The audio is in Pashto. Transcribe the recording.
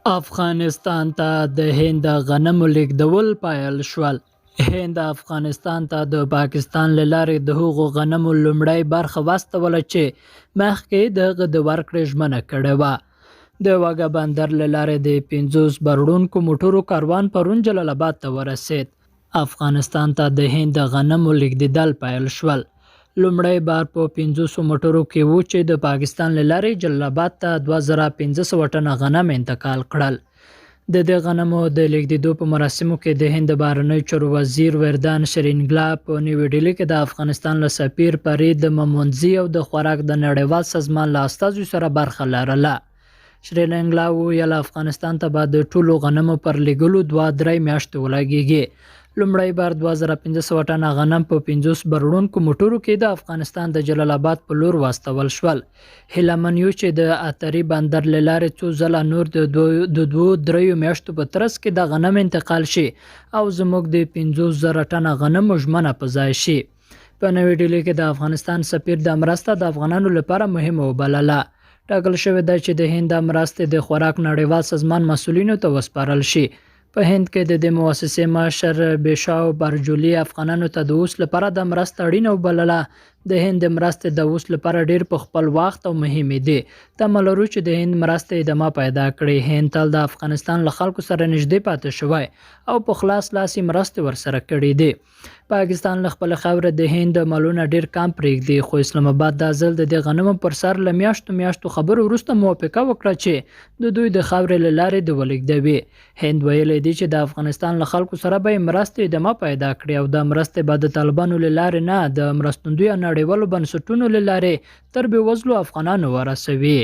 افغانستان ته د هند غنمو لیږدول پیل شول. هند افغانستان ته د پاکستان له لارې د هغو غنمو لومړۍ برخه واستوله چې مخکې د هغه د ورکړې ژمنه کړې وه. د واګه بندر له لارې د 50 بروړونکو موټرو کاروان پرون جلال آباد ته ورسید. افغانستان ته د هند غنمو لیږدېدل پیل شول. لومړی بار په 500 موټرو کې و چې د پاکستان له لارې جلال آباد ته 2500 ټنه غنم انتقال کړل. د دې غنمو د لیږدېدو په مراسمو کې د هند بهرنیو چارو وزیر وردان شرینګلا په نیوې ډیلي کې د افغانستان له سفیر فرید ممونځي او د خوراک د نړیوال سازمان له استازو سره برخه لرله. شرینګلا وویل افغانستان ته به د ټولو غنمو پر لیږلو 2-3 میاشتې ولګېږي. لومړی بار 2500 ټنه غنم په 50 بروړونکو موټرو کې د افغانستان د جلال آباد په لور واستول شول. هیله من یو چې د اتري بندر له لارې څو ځله نور د 2-3 میاشتو په ترڅ کې د غنم انتقال شي او زموږ د 50,000 ټنه غنمو ژمنه په ځای شي. په نوې ډیلي کې د افغانستان سفیر د مرسته د افغانانو لپاره مهمه وبلله. ټاکل شوې ده چې د هند مرستې د خوراک نړیوال سازمان مسؤلینو ته وسپارل شي. په هند کې د دې مؤسسې مشر بیشاو برجولي افغانانو ته د اوس لپاره د مرستې اړینه وبلله. د هند مرستې د اوس لپاره ډیر په خپل وخت او مهمې دي. تمه لرو چې د هند مرستې ادامه پیدا کړي. هند تل د افغانستان له خلکو سره نږدې پاتې شوی او په خلاص لاس مرستې ورسره کړي دي. پاکستان له خپل خاوره د هند مالونه ډیر کم پرېږدي، خو اسلام آباد د ځل د غنمو پر سر له میاشتو خبرو وروسته موافقه وکړه چې د دوی د خاورې له لارې د ولېږدوي. هند ویلي دی چې د افغانستان له خلکو سره به مرستې ادامه پیدا کړي او د مرستې به د طالبانو له لارې نه د مرستندویو نړیوالو بنسټونو له لارې تر بېوزلو افغانانو ورسوي.